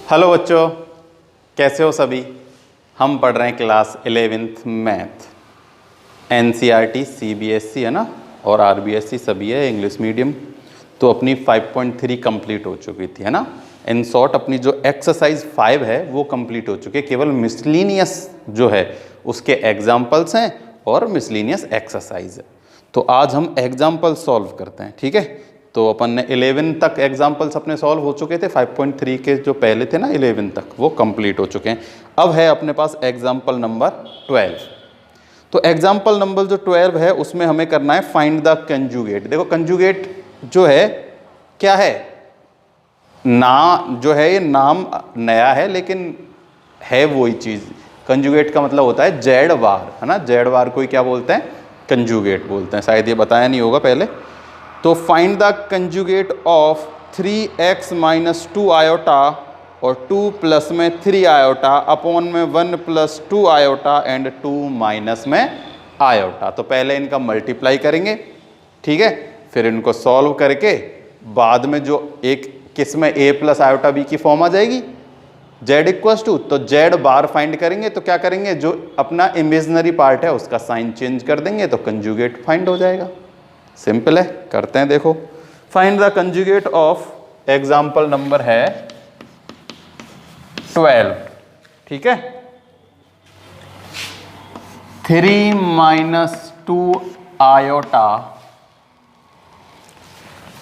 Hello बच्चों, कैसे हो सभी। हम पढ़ रहे हैं class 11th math. NCERT CBSE है ना, और आरबीएसई सभी है, इंग्लिश मीडियम। तो अपनी 5.3 कंप्लीट हो चुकी थी, है ना। इन शॉर्ट अपनी जो एक्सरसाइज 5 है वो कंप्लीट हो चुकी है। केवल मिसलिनियस जो है उसके एग्जाम्पल्स हैं और मिसलिनियस एक्सरसाइज है। तो आज हम एग्जाम्पल सॉल्व करते हैं, ठीक है। तो अपन ने 11 तक एग्जाम्पल्स अपने सॉल्व हो चुके थे। 5.3 के जो पहले थे ना 11 तक, वो कंप्लीट हो चुके हैं। अब है अपने पास एग्जाम्पल नंबर 12। तो एग्जाम्पल नंबर जो 12 है उसमें हमें करना है फाइंड द कंजुगेट। देखो कंजुगेट जो है क्या है, ना जो है ये नाम नया है लेकिन है वही चीज़। कंजुगेट का मतलब होता है जेड वार, है ना। जेड वार को ही क्या बोलते हैं, कंजुगेट बोलते हैं। शायद ये बताया नहीं होगा पहले। तो find the conjugate of 3x - 2 iota और 2 प्लस में 3 आयोटा अपॉन में 1 + 2 आयोटा एंड 2 माइनस में आयोटा। तो पहले इनका मल्टीप्लाई करेंगे, ठीक है। फिर इनको सॉल्व करके बाद में जो एक किस में a + आयोटा b की फॉर्म आ जाएगी, z = तो z बार फाइंड करेंगे। तो क्या करेंगे, जो अपना इमेजिनरी पार्ट है उसका साइन चेंज कर देंगे तो कंजुगेट फाइंड हो जाएगा। सिंपल है, करते हैं। देखो find the conjugate of example number है 12, ठीक है। 3 - 2 आयोटा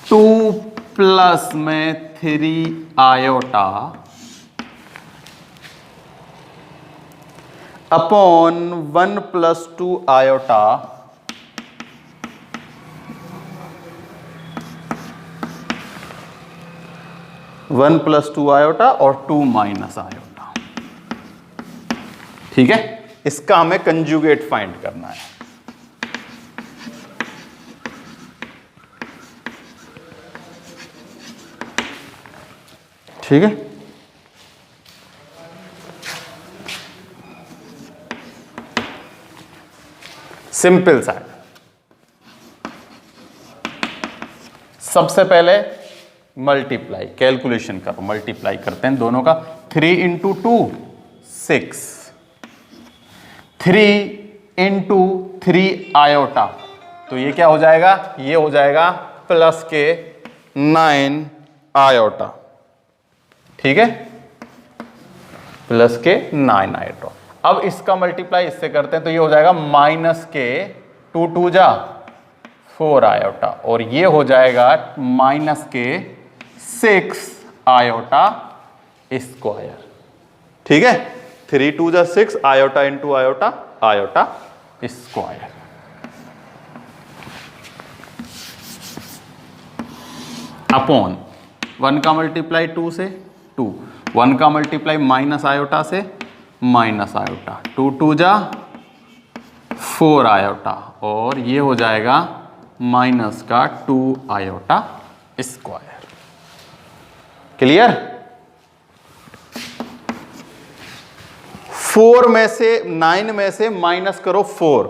2 प्लस में 3 आयोटा अपॉन 1 + 2 आयोटा 1 + 2 आयोटा और 2 माइनस आयोटा, ठीक है। इसका हमें कंजुगेट फाइंड करना है। ठीक है, सिंपल सा है। सबसे पहले मल्टीप्लाई, कैलकुलेशन करो, मल्टीप्लाई करते हैं दोनों का। 3 × 2 6, 3 × 3 आयोटा, तो ये क्या हो जाएगा, ये हो जाएगा प्लस के 9 आयोटा, ठीक है, प्लस के 9 आयोटा। अब इसका मल्टीप्लाई इससे करते हैं तो ये हो जाएगा माइनस के 2 2 जा 4 आयोटा, और ये हो जाएगा माइनस के 6 आयोटा स्क्वायर, ठीक है। 3 2 जा 6 iota into iota, iota square. Upon 1 का मल्टीप्लाई 2 से 2, 1 का मल्टीप्लाई माइनस आयोटा से माइनस आयोटा, 2 2 जा 4 आयोटा, और ये हो जाएगा माइनस का 2 आयोटा स्क्वायर। क्लियर। 4 में से 9 में से माइनस करो 4,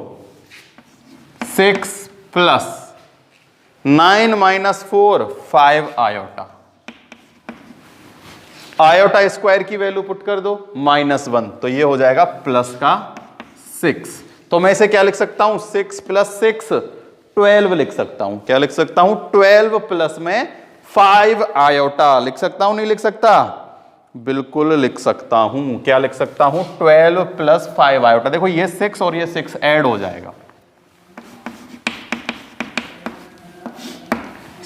6 प्लस 9 - 4 5 आयोटा। आयोटा स्क्वायर की वैल्यू पुट कर दो -1, तो ये हो जाएगा प्लस का 6। तो मैं इसे क्या लिख सकता हूं, 6 + 6 12 लिख सकता हूं। क्या लिख सकता हूं, 12 प्लस में 5 आयोटा लिख सकता हूं, नहीं लिख सकता, बिल्कुल लिख सकता हूं। क्या लिख सकता हूं, 12 + 5 आयोटा। देखो ये 6 और ये 6 ऐड हो जाएगा,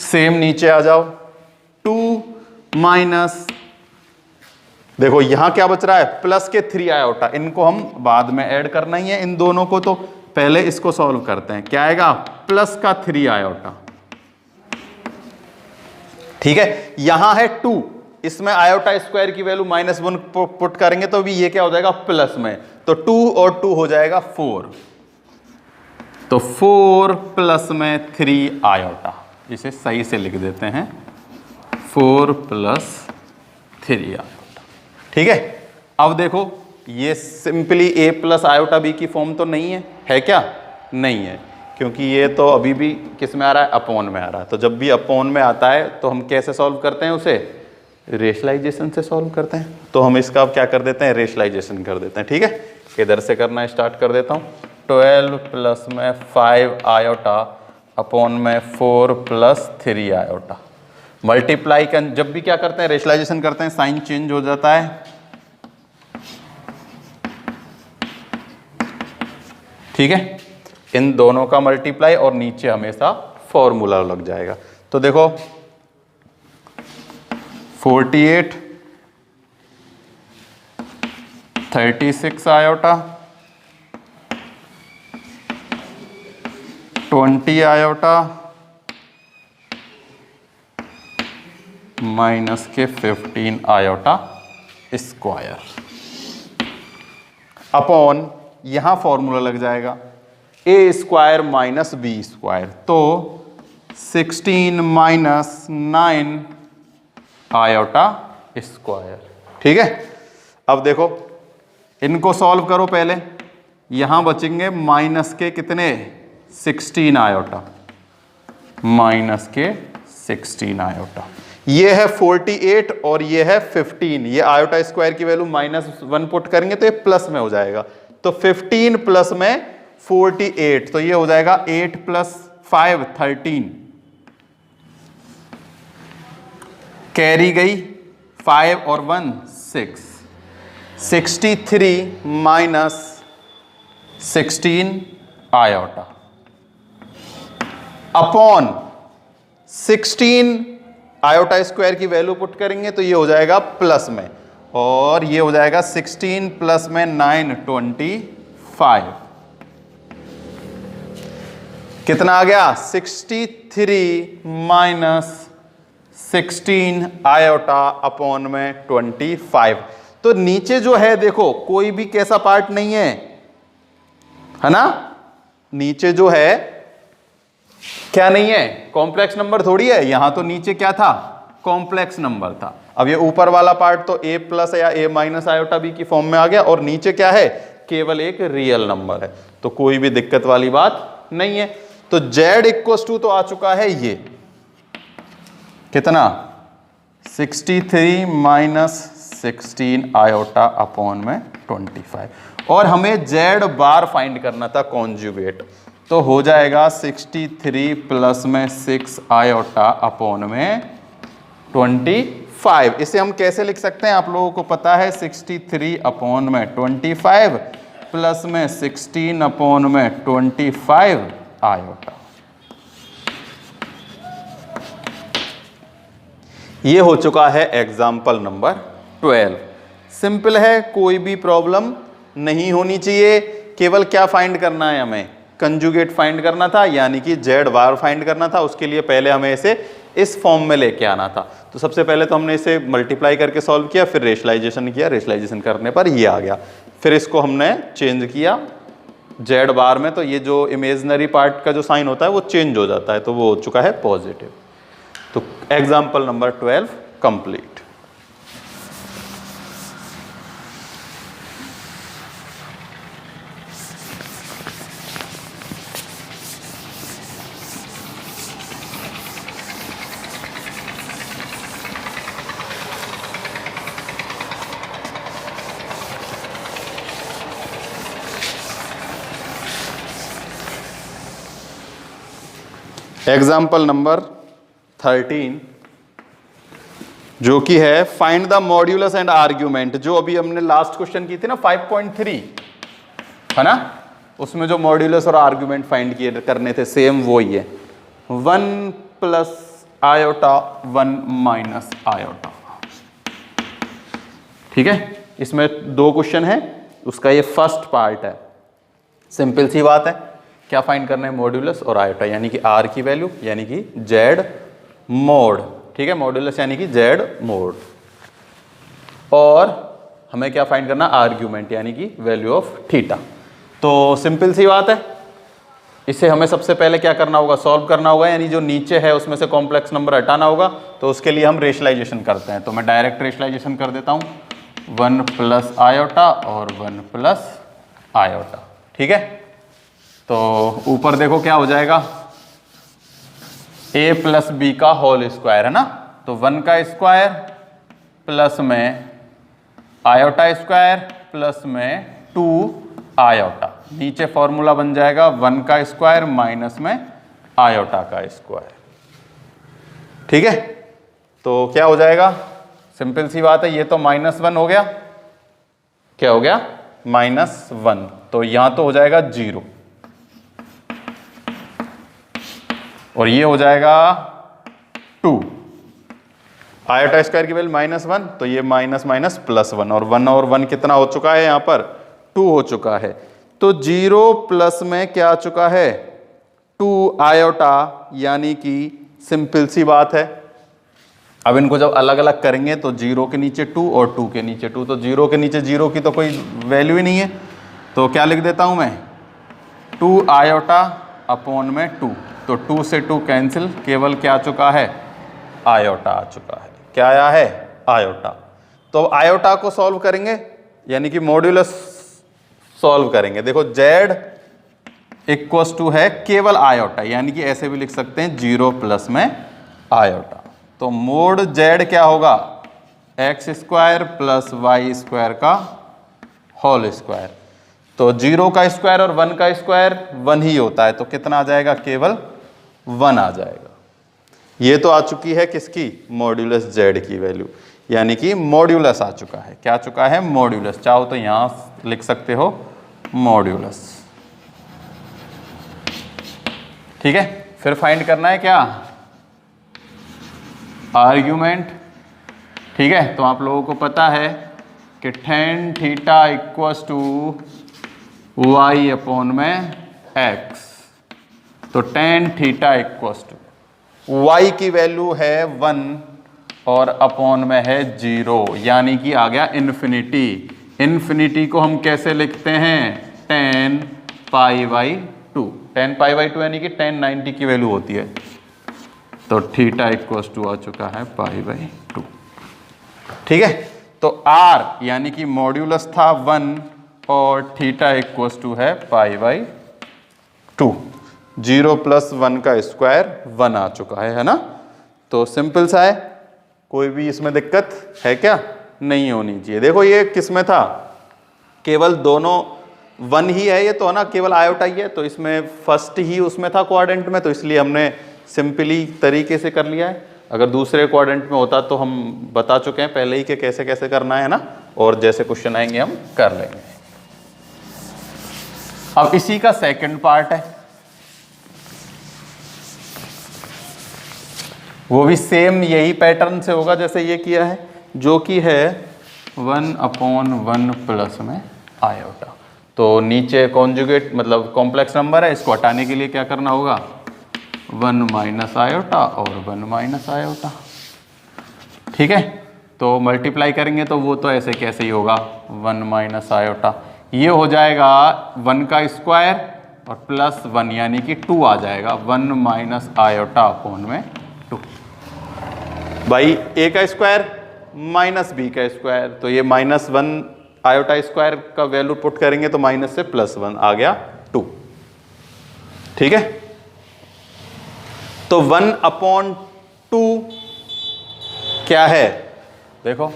सेम नीचे आ जाओ। 2 माइनस, देखो यहां क्या बच रहा है, प्लस के 3 आयोटा। इनको हम बाद में ऐड करना ही है इन दोनों को, तो पहले इसको सॉल्व करते हैं। क्या आएगा, प्लस का 3 आयोटा, ठीक है। यहां है 2, इसमें आयोटा स्क्वायर की वैल्यू -1 पुट करेंगे तो भी ये क्या हो जाएगा, प्लस में। तो 2 और 2 हो जाएगा 4, तो 4 प्लस में 3 आयोटा। इसे सही से लिख देते हैं, 4 + 3 आयोटा, ठीक है। अब देखो ये सिंपली a + आयोटा b की फॉर्म तो नहीं है क्या, नहीं है, क्योंकि ये तो अभी भी किस में आ रहा है, अपॉन में आ रहा है। तो जब भी अपॉन में आता है तो हम कैसे सॉल्व करते हैं उसे, रेशलाइजेशन से सॉल्व करते हैं। तो हम इसका अब क्या कर देते हैं, रेशलाइजेशन कर देते हैं। ठीक है, इधर से करना स्टार्ट कर देता हूँ। 12 प्लस में 5 आयोटा अपॉन में 4 प्लस 3 आयोटा। मल्टीप्लाई का जब भी क्या करते हैं, रेशलाइजेशन करते हैं, साइन चेंज हो जाता है। ठीक है, इन दोनों का मल्टीप्लाई और नीचे हमेशा फॉर्मूला लग जाएगा। तो देखो 48 36 आयोटा 20 आयोटा माइनस के 15 आयोटा स्क्वायर अपॉन यहां फॉर्मूला लग जाएगा ए स्क्वायर माइनस बी स्क्वायर, तो 16 माइनस 9 आयोटा स्क्वायर। ठीक है, अब देखो इनको सॉल्व करो। पहले यहां बचेंगे माइनस के कितने, 16 आयोटा, माइनस के 16 आयोटा। ये है 48 और ये है 15। ये आयोटा स्क्वायर की वैल्यू -1 पुट करेंगे तो ये प्लस में हो जाएगा। तो 15 प्लस में 48, तो ये हो जाएगा 8 प्लस 5 13। कैरी गई 5 और 1 6, 63 minus 16 iota upon 16 iota square की वैल्यू पुट करेंगे तो ये हो जाएगा प्लस में, और ये हो जाएगा 16 प्लस में 9 25। कितना आ गया, 63 माइनस 16 आयोटा अपॉन में 25। तो नीचे जो है देखो कोई भी कैसा पार्ट नहीं है ना, नीचे जो है क्या नहीं है, कॉम्प्लेक्स नंबर थोड़ी है। यहां तो नीचे क्या था, कॉम्प्लेक्स नंबर था। अब ये ऊपर वाला पार्ट तो a प्लस या a माइनस आयोटा b की फॉर्म में आ गया, और नीचे क्या है, केवल एक रियल नंबर है। तो कोई भी दिक्कत वाली बात नहीं है। तो z इक्वल टू तो आ चुका है ये कितना, 63 माइनस 16 आयोटा अपॉन में 25, और हमें z बार फाइंड करना था कॉन्जुगेट। तो हो जाएगा 63 प्लस में 6 आयोटा अपॉन में 25। इसे हम कैसे लिख सकते हैं, आप लोगों को पता है, 63 अपॉन में 25 प्लस में 16 अपॉन में 25 आयोटा। ये हो चुका है एग्जाम्पल नंबर 12। सिंपल है, कोई भी प्रॉब्लम नहीं होनी चाहिए। केवल क्या फाइंड करना है, हमें कंजुगेट फाइंड करना था, यानी कि जेड बार फाइंड करना था। उसके लिए पहले हमें इसे इस फॉर्म में लेके आना था। तो सबसे पहले तो हमने इसे मल्टीप्लाई करके सॉल्व किया, फिर रेशलाइजेशन किया। रेशलाइजेशन करने पर ये आ गया। फिर इसको हमने चेंज किया जेड बार में, तो ये जो इमेजनरी पार्ट का जो साइन होता है वो चेंज हो जाता है, तो वो हो चुका है पॉजिटिव। तो example number 12 complete. Example number 13 जो कि है find the modulus and argument. जो अभी हमने लास्ट क्वेश्चन की थी ना 5.3, है ना, उसमें जो मॉड्यूलस और आर्ग्यूमेंट फाइंड किए करने थे, सेम वो ही है। 1 प्लस आयोटा 1 माइनस आयोटा। ठीक है, इसमें 2 क्वेश्चन है, उसका ये फर्स्ट पार्ट है। सिंपल सी बात है, क्या फाइंड करना है, मॉड्यूलस और आयोटा, यानी कि आर की वैल्यू, यानी कि जेड मोड। ठीक है, मॉड्यूलस यानी कि जेड मोड, और हमें क्या फाइंड करना, आर्ग्यूमेंट यानी कि वैल्यू ऑफ थीटा। तो सिंपल सी बात है, इसे हमें सबसे पहले क्या करना होगा, सॉल्व करना होगा, यानी जो नीचे है उसमें से कॉम्प्लेक्स नंबर हटाना होगा। तो उसके लिए हम रेशलाइजेशन करते हैं। तो मैं डायरेक्ट रेशलाइजेशन कर देता हूँ, 1 प्लस आयोटा और 1 प्लस आयोटा। ठीक है, तो ऊपर देखो क्या हो जाएगा, a प्लस बी का होल स्क्वायर, है ना। तो 1 का स्क्वायर प्लस में आयोटा स्क्वायर प्लस में 2 आयोटा, नीचे फॉर्मूला बन जाएगा 1 का स्क्वायर माइनस में आयोटा का स्क्वायर। ठीक है, तो क्या हो जाएगा, सिंपल सी बात है, ये तो -1 हो गया, क्या हो गया -1, तो यहां तो हो जाएगा 0 और ये हो जाएगा 2। आयोटा स्क्वायर की वैल्यू -1, तो ये माइनस माइनस +1 और 1 कितना हो चुका है, यहां पर 2 हो चुका है। तो 0 प्लस में क्या आ चुका है 2 आयोटा, यानी कि सिंपल सी बात है। अब इनको जब अलग अलग करेंगे तो 0 के नीचे 2 और 2 के नीचे 2, तो 0 के नीचे 0 की तो कोई वैल्यू ही नहीं है, तो क्या लिख देता हूं मैं 2 आयोटा अपॉन में 2, तो 2 से 2 कैंसिल, केवल क्या आ चुका है आयोटा आ चुका है। क्या आया है आयोटा। तो आयोटा को सॉल्व करेंगे, यानी कि मॉड्यूलस सॉल्व करेंगे। देखो z इक्वस टू है केवल आयोटा, यानी कि ऐसे भी लिख सकते हैं 0 प्लस में आयोटा। तो मोड z क्या होगा x square plus y square का होल स्क्वायर। तो 0 का स्क्वायर और 1 का स्क्वायर 1 ही होता है, तो कितना आ जाएगा केवल 1 आ जाएगा। ये तो आ चुकी है किसकी मॉड्यूलस z की वैल्यू, यानी कि मॉड्यूलस आ चुका है। क्या आ चुका है मॉड्यूलस, चाहो तो यहां लिख सकते हो मॉड्यूलस। ठीक है, फिर फाइंड करना है क्या आर्ग्यूमेंट। ठीक है, तो आप लोगों को पता है कि tan theta equals to y upon में x, तो tan थीटा इक्वस टू y की वैल्यू है 1 और अपॉन में है 0, यानी कि आ गया इन्फिनिटी। इन्फिनिटी को हम कैसे लिखते हैं tan π/2, tan π/2 यानी कि tan 90 की वैल्यू होती है, तो थीटा इक्वस टू आ चुका है π/2। ठीक है, तो r यानी कि मॉड्यूलस था 1 और थीटा इक्वस टू है π/2। 0 प्लस 1 का स्क्वायर 1 आ चुका है ना। तो सिंपल सा है, कोई भी इसमें दिक्कत है क्या, नहीं होनी चाहिए। देखो ये किस में था, केवल दोनों 1 ही है, ये तो है ना, केवल आयोटा ही है, तो इसमें फर्स्ट ही उसमें था क्वाड्रेंट में, तो इसलिए हमने सिंपली तरीके से कर लिया है। अगर दूसरे क्वाड्रेंट में होता तो हम बता चुके हैं पहले ही कि कैसे कैसे करना है ना, और जैसे क्वेश्चन आएंगे हम कर लेंगे। अब इसी का सेकंड पार्ट है, वो भी सेम यही पैटर्न से होगा जैसे ये किया है, जो कि है 1/1 प्लस में आयोटा। तो नीचे कॉन्जुगेट मतलब कॉम्प्लेक्स नंबर है, इसको हटाने के लिए क्या करना होगा 1 माइनस आयोटा और 1 माइनस आयोटा। ठीक है, तो मल्टीप्लाई करेंगे तो वो तो ऐसे कैसे ही होगा 1 माइनस आयोटा, ये हो जाएगा 1 का स्क्वायर और प्लस 1 यानी कि 2 आ जाएगा 1 माइनस आयोटा अपॉन में 2। भाई a का स्क्वायर माइनस b का स्क्वायर, तो ये -1 आयोटा स्क्वायर का वैल्यू पुट करेंगे तो माइनस से +1 आ गया 2। ठीक है, तो 1/2 क्या है, देखो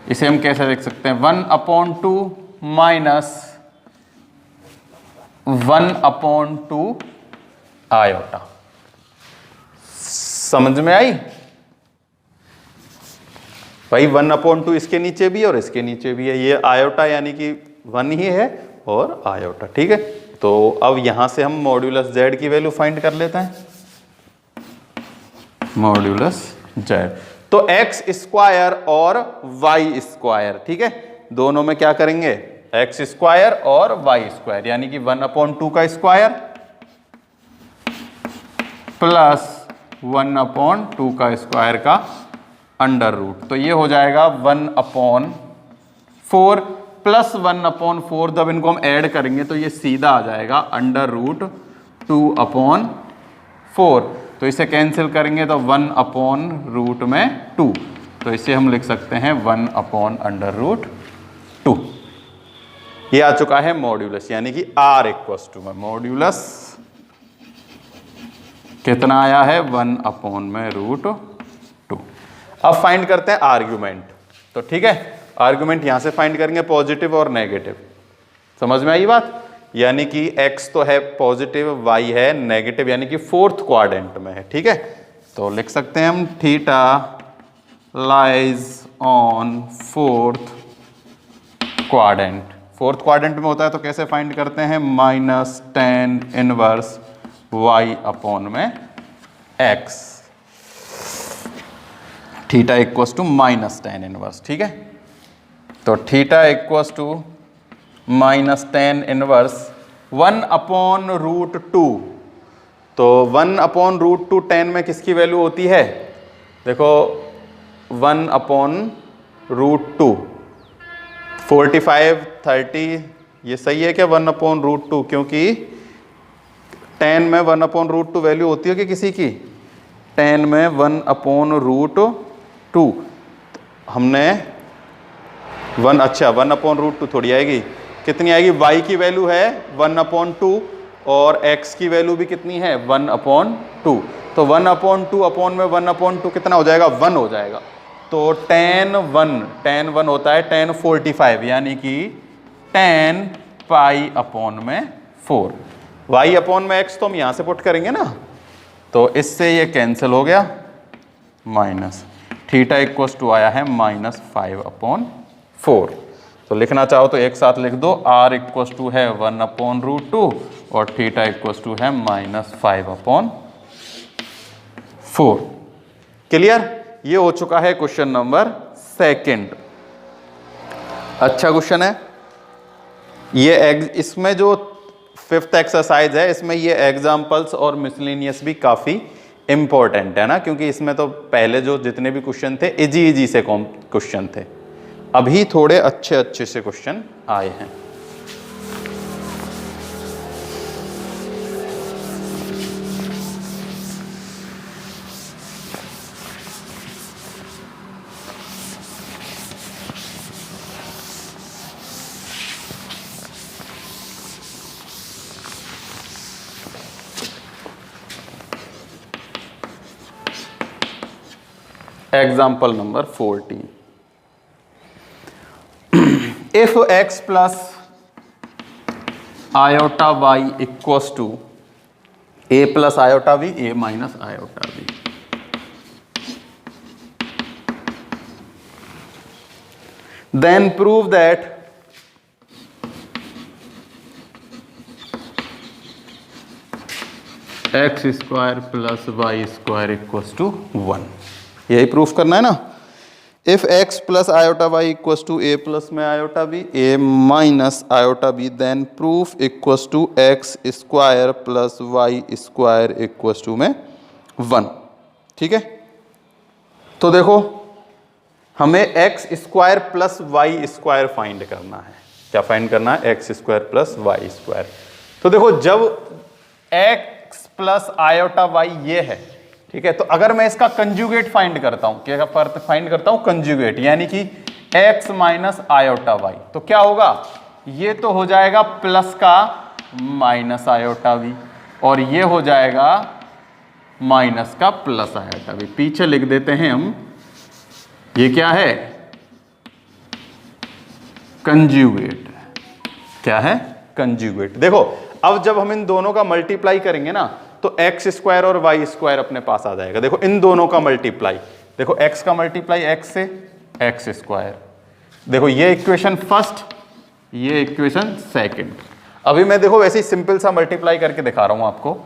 इसे हम कैसे देख सकते हैं 1/2 माइनस 1/2 आयोटा। समझ में आई भाई, 1/2 इसके नीचे भी और इसके नीचे भी है, ये आयोटा यानी कि 1 ही है और आयोटा। ठीक है, तो अब यहां से हम मॉड्यूलस z की वैल्यू फाइंड कर लेते हैं, मॉड्यूलस z। तो x स्क्वायर और y स्क्वायर, ठीक है, दोनों में क्या करेंगे x स्क्वायर और y स्क्वायर, यानी कि 1/2 का स्क्वायर प्लस 1/2 का स्क्वायर का अंडर रूट, तो ये हो जाएगा 1/4 प्लस 1/4। जब इनको हम ऐड करेंगे तो ये सीधा आ जाएगा √2/4, तो इसे कैंसिल करेंगे तो 1/√2, तो इसे हम लिख सकते हैं 1/√2। ये आ चुका है मॉड्यूलस, यानी कि r इक्वस टू में मॉड्यूलस कितना आया है 1/√2। अब फाइंड करते हैं आर्ग्यूमेंट। तो ठीक है, आर्ग्यूमेंट यहां से फाइंड करेंगे, पॉजिटिव और नेगेटिव। समझ में आई बात? यानी कि x तो है पॉजिटिव, y है नेगेटिव, यानी कि फोर्थ क्वाड्रेंट में है। ठीक है, तो लिख सकते हैं हम theta lies on fourth quadrant. Fourth quadrant में होता है तो कैसे फाइंड करते हैं, -tan इनवर्स y अपॉन में x, theta equals to -tan inverse. ठीक है, तो theta equals to -tan inverse 1/√2। तो 1/√2 tan में किसकी वैल्यू होती है? देखो 1/√2, 45 30, ये सही है क्या 1/√2? क्योंकि tan में 1/√2 वैल्यू होती है कि किसी की, tan में 1/√2 हमने 1/√2 थोड़ी आएगी, कितनी आएगी? y की वैल्यू है 1/2 और x की वैल्यू भी कितनी है 1/2। तो 1/2 अपॉन में 1/2 कितना हो जाएगा? 1 हो जाएगा। तो tan 1 होता है tan 45, यानी कि tan पाई अपॉन में 4। y अपॉन में x तो हम यहां से पुट करेंगे ना, तो इससे ये कैंसिल हो गया, माइनस थीटा इक्वल्स टू आया है -5/4। तो लिखना चाहो तो एक साथ लिख दो, r इक्वल्स टू है 1/√2 और थीटा इक्वल्स टू है -5/4। क्लियर? ये हो चुका है क्वेश्चन नंबर 2। अच्छा क्वेश्चन है ये। इसमें जो 5th एक्सरसाइज है, इसमें ये एग्जाम्पल्स और मिसलेनियस भी काफी इंपॉर्टेंट है ना, क्योंकि इसमें तो पहले जो जितने भी क्वेश्चन थे इजी से क्वेश्चन थे, अभी थोड़े अच्छे से क्वेश्चन आए हैं। Example number 14, if x plus iota y equals to a plus iota b, a minus iota b, then prove that x square plus y square equals to 1। यही प्रूफ करना है ना। If x plus iota y equals to a plus में iota b, a minus iota b, then proof equals to x square plus y square equals to में 1। ठीक है, तो देखो हमें x square plus y square find करना है। क्या फाइंड करना है? x square plus y square. तो देखो जब x प्लस आयोटा y ये है, ठीक है, तो अगर मैं इसका कंजुगेट फाइंड करता हूं, क्या फाइंड करता हूं? कंजुगेट, यानी कि x माइनस आयोटा y, तो क्या होगा? ये तो हो जाएगा प्लस का माइनस आयोटा v, और ये हो जाएगा माइनस का प्लस आयोटा v। पीछे लिख देते हैं हम, ये क्या है? कंजुगेट। क्या है? कंजुगेट। देखो अब जब हम इन दोनों का मल्टीप्लाई करेंगे ना, तो x स्क्वायर और y स्क्वायर अपने पास आ जाएगा। देखो इन दोनों का मल्टीप्लाई, देखो x का मल्टीप्लाई x से x स्क्वायर। देखो ये इक्वेशन फर्स्ट, ये इक्वेशन सेकंड। अभी मैं देखो वैसे ही सिंपल सा मल्टीप्लाई करके दिखा रहा हूं आपको।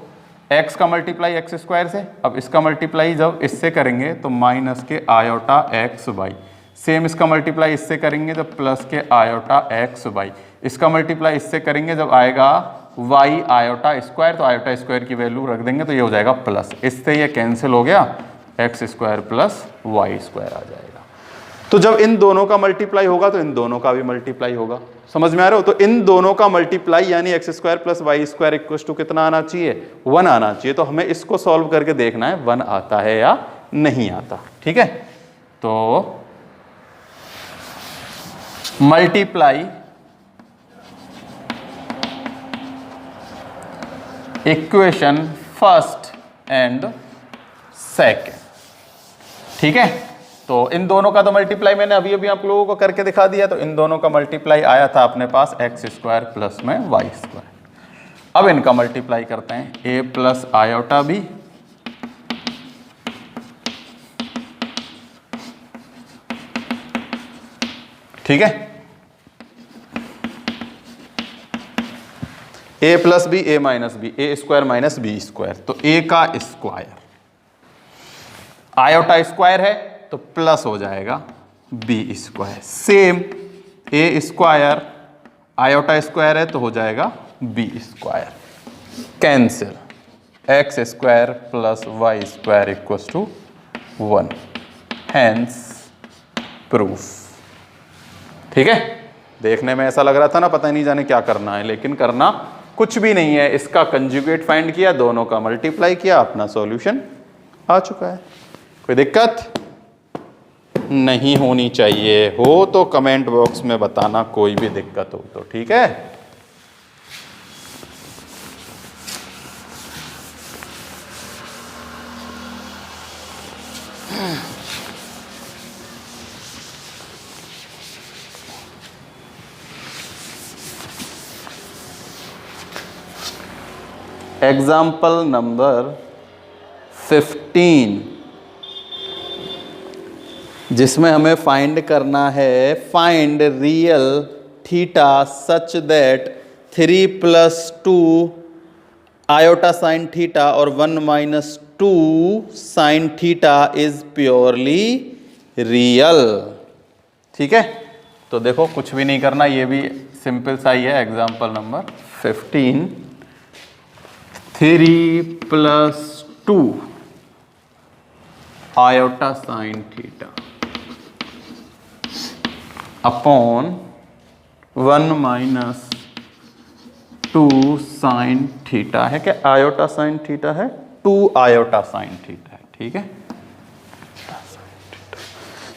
x का मल्टीप्लाई x स्क्वायर से, अब इसका मल्टीप्लाई जब इससे करेंगे तो माइनस के आयोटा एक्स वाई, सेम इसका मल्टीप्लाई इससे करेंगे जब प्लस के आयोटा एक्स वाई, इसका मल्टीप्लाई इससे करेंगे जब आएगा y आयोटा स्क्वायर, तो आयोटा स्क्वायर की वैल्यू रख देंगे तो ये हो जाएगा प्लस, इससे ये कैंसिल हो गया, x square plus y square आ जाएगा। तो जब इन दोनों का मल्टीप्लाई होगा तो इन दोनों का भी मल्टीप्लाई होगा। समझ में आ रहा हो? तो इन दोनों का मल्टीप्लाई यानी x square plus y square equal to कितना आना चाहिए? 1 आना चाहिए। तो हमें इसको सॉल्व करके देखना है 1 आता है या नहीं आता। ठीक है, तो multiply equation first and second. ठीक है, तो इन दोनों का तो मल्टीप्लाई मैंने अभी अभी आप लोगों को करके दिखा दिया, तो इन दोनों का मल्टीप्लाई आया था अपने पास एक्स स्क्वायर प्लस में वाई स्क्वायर। अब इनका मल्टीप्लाई करते हैं, ए प्लस आयोटा बी ठीक है, ए प्लस बी ए माइनस बी, ए स्क्वायर माइनस बी स्क्वायर, तो ए का स्क्वायर, आयोटा स्क्वायर है तो प्लस हो जाएगा B square, same A square iota square है तो हो जाएगा B square, cancel, x square plus y square equal to 1, hence proof. ठीक है, देखने में ऐसा लग रहा था ना पता नहीं जाने क्या करना है, लेकिन करना कुछ भी नहीं है, इसका कंजुगेट फाइंड किया, दोनों का मल्टीप्लाई किया, अपना सॉल्यूशन आ चुका है। कोई दिक्कत नहीं होनी चाहिए, हो तो कमेंट बॉक्स में बताना कोई भी दिक्कत हो तो, ठीक है। एग्जाम्पल नंबर 15, जिसमें हमें फाइंड करना है, find real theta such that 3 + 2 iota sine theta और 1 - 2 sine theta is purely real. ठीक है, तो देखो कुछ भी नहीं करना, ये भी सिंपल सा ही है। Example number 15, 3 + 2 iota sine theta upon 1 - 2 sine theta है। क्या आयोटा साइन थीटा है? 2 आयोटा साइन थीटा है। ठीक है,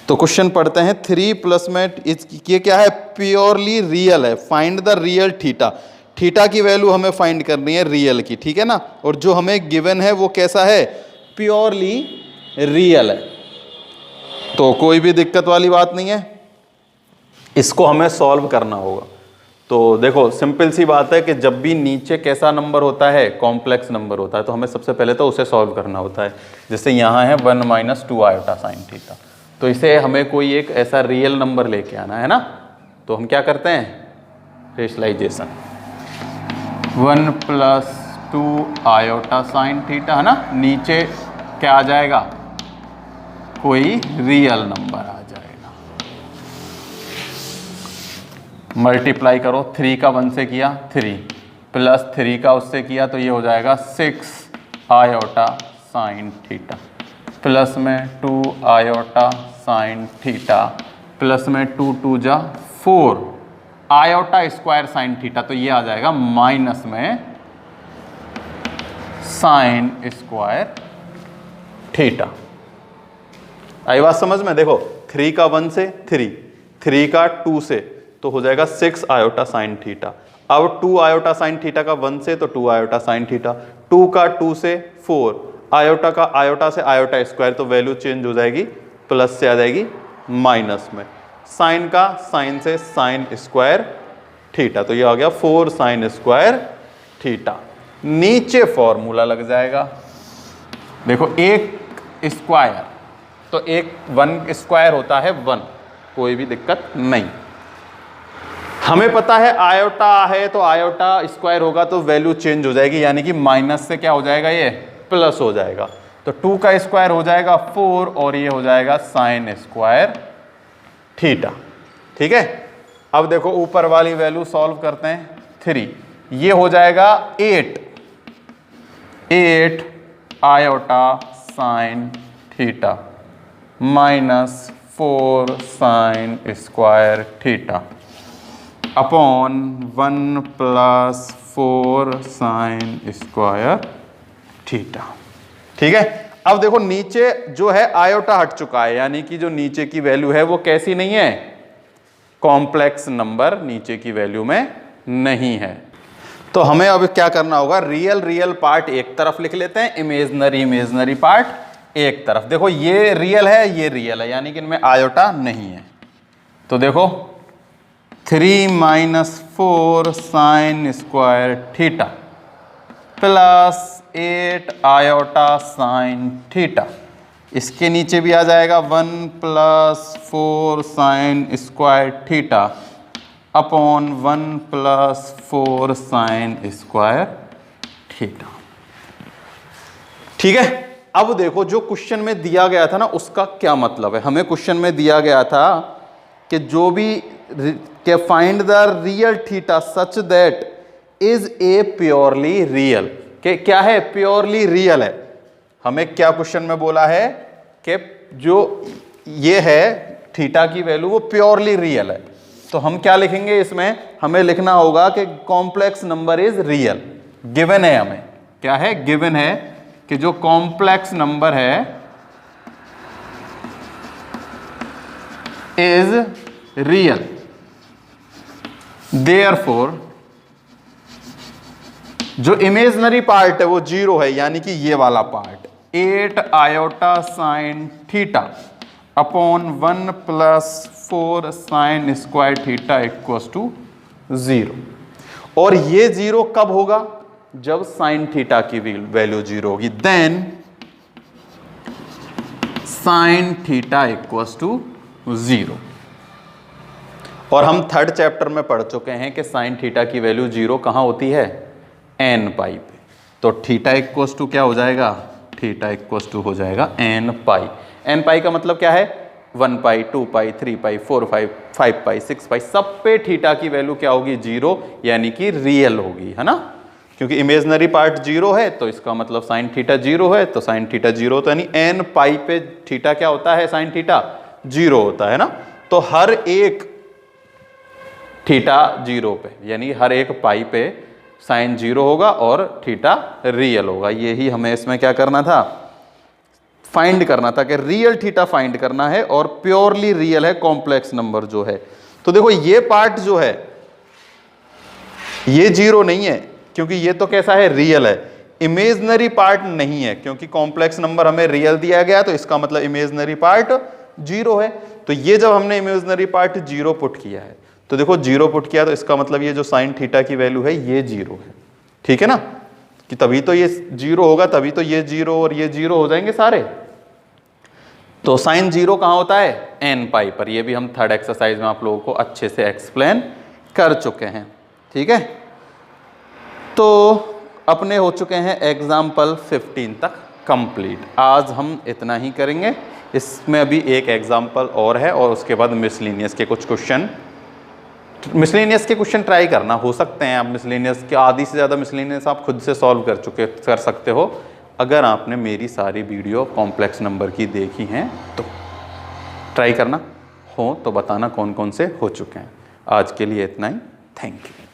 तो क्वेश्चन पढ़ते हैं। 3 प्लस में ये क्या है? प्योरली रियल है। Find the real theta. Theta की वैल्यू हमें फाइंड करनी है रियल की, ठीक है ना। और जो हमें गिवन है वो कैसा है? प्योरली रियल है। तो कोई भी दिक्कत वाली बात नहीं है, इसको हमें सॉल्व करना होगा। तो देखो सिंपल सी बात है कि जब भी नीचे कैसा नंबर होता है, कॉम्प्लेक्स नंबर होता है, तो हमें सबसे पहले तो उसे सॉल्व करना होता है। जैसे यहाँ है 1 - 2 आयोटा साइन थीटा, तो इसे हमें कोई एक ऐसा रियल नंबर लेके आना है ना। तो हम क्या करते हैं? रेशनलाइजेशन, 1 + 2 आयोटा साइन थीटा है ना, नीचे क्या आ जाएगा? कोई रियल नंबर आ जाएगा। मल्टीप्लाई करो, 3 का 1 से किया 3, प्लस 3 का उससे किया तो ये हो जाएगा 6 आयोटा साइन थीटा, प्लस में 2 आयोटा साइन थीटा, प्लस में 2 × 2 = 4 आयोटा स्क्वायर साइन थीटा, तो ये आ जाएगा माइनस में साइन स्क्वायर थीटा। आई बात समझ में? देखो 3 का 1 से 3 का 2 से तो हो जाएगा 6 आयोटा साइन थीटा। अब 2 आयोटा साइन थीटा का 1 से तो 2 आयोटा साइन थीटा, 2 का 2 से 4 आयोटा का आयोटा से आयोटा स्क्वायर, तो वैल्यू चेंज हो जाएगी, प्लस से आ जाएगी माइनस में, साइन का साइन से साइन स्क्वायर थीटा, तो ये आ गया 4 साइन स्क्वायर थीटा। नीचे फॉर्मूला लग जाएगा। देखो एक स्क्वायर तो एक 1 स्क्वायर होता है 1, कोई भी दिक्कत नहीं। हमें पता है आयोटा है तो आयोटा स्क्वायर होगा तो वैल्यू चेंज हो जाएगी, यानी कि माइनस से क्या हो जाएगा? ये प्लस हो जाएगा। तो 2 का स्क्वायर हो जाएगा 4 और ये हो जाएगा साइन स्क्वायर थीटा। ठीक है, अब देखो ऊपर वाली वैल्यू सॉल्व करते हैं। 3 ये हो जाएगा 8 iota sine theta -4 sine square theta upon 1 + 4 sine square theta. ठीक है, अब देखो नीचे जो है आयोटा हट चुका है, यानी कि जो नीचे की वैल्यू है वो कैसी नहीं है? कॉम्प्लेक्स नंबर नीचे की वैल्यू में नहीं है। तो हमें अब क्या करना होगा? रियल पार्ट एक तरफ लिख लेते हैं, इमेजनरी पार्ट एक तरफ। देखो ये रियल है, ये रियल है, यानी कि इनमें आयोटा नहीं है। तो देखो 3 - 4 sine square theta plus 8 iota sine theta, इसके नीचे भी आ जाएगा 1 + 4 sine square theta upon 1 + 4 sine square theta. ठीक है। अब देखो जो क्वेश्चन में दिया गया था ना उसका क्या मतलब है। हमें क्वेश्चन में दिया गया था कि जो भी के find the real theta such that is a purely real, के क्या है, प्योरली रियल है। हमें क्या क्वेश्चन में बोला है कि जो ये है थीटा की वैल्यू वो प्योरली रियल है। तो हम क्या लिखेंगे इसमें, हमें लिखना होगा कि complex number is real. Given है, हमें क्या है, गिवन है कि जो कॉम्प्लेक्स नंबर है इज रियल, देयरफॉर जो इमेजनरी पार्ट है वो 0 है, यानी कि ये वाला part 8 iota sine theta upon 1 + 4 sine square theta equals to 0। और ये 0 कब होगा, जब साइन थीटा की वैल्यू 0 होगी, then sine theta equals to 0। और हम 3rd चैप्टर में पढ़ चुके हैं कि साइन थीटा की वैल्यू 0 कहां होती है, n पाई पे। तो थीटा इक्वल्स टू क्या हो जाएगा, थीटा इक्वल्स टू हो जाएगा n पाई। n पाई का मतलब क्या है, 1 पाई, 2 पाई, 3 पाई, 4 पाई, 5 पाई, 6 पाई, सब पे थीटा की वैल्यू क्या होगी, 0, यानी कि रियल होगी, है ना। क्योंकि इमेजनरी पार्ट 0 है तो इसका मतलब साइन थीटा 0 है, तो साइन थीटा 0 तो यानी n पाई पे थीटा क्या होता है, साइन थीटा 0 होता है ना। तो हर एक थीटा 0 पे, यानी हर एक पाई पे साइन 0 होगा और थीटा रियल होगा। यही हमें इसमें क्या करना था, फाइंड करना था कि रियल थीटा फाइंड करना है और प्योरली रियल है कॉम्प्लेक्स नंबर जो है। तो देखो ये पार्ट जो है ये 0 नहीं है, क्योंकि ये तो कैसा है, रियल है। इमेजनरी पार्ट नहीं है, क्योंकि कॉम्प्लेक्स नंबर हमें रियल दिया गया, तो इसका मतलब इमेजनरी पार्ट 0 है। तो ये जब हमने इमेजनरी पार्ट 0 पुट किया है, तो देखो 0 पुट किया, तो इसका मतलब ये जो साइन थीटा की वैल्यू है ये 0 है। ठीक है ना, कि तभी तो ये 0 होगा, तभी तो ये 0 और ये 0 हो जाएंगे सारे। तो साइन 0 कहां होता है, n पाई पर। ये भी हम 3rd एक्सरसाइज में आप लोगों को अच्छे से एक्सप्लेन कर चुके हैं। ठीक है, तो अपने हो चुके हैं एग्जाम्पल 15 तक कंप्लीट। आज हम इतना ही करेंगे, इसमें अभी एक एग्जाम्पल और है और उसके बाद मिसलेनियस के कुछ क्वेश्चन, मिसलेनियस के क्वेश्चन ट्राई करना, हो सकते हैं आप मिसलेनियस के आधी से ज़्यादा मिसलेनियस आप खुद से सॉल्व कर सकते हो, अगर आपने मेरी सारी वीडियो कॉम्प्लेक्स नंबर की देखी हैं तो। ट्राई करना, हो तो बताना कौन कौन से हो चुके हैं। आज के लिए इतना ही, थैंक यू।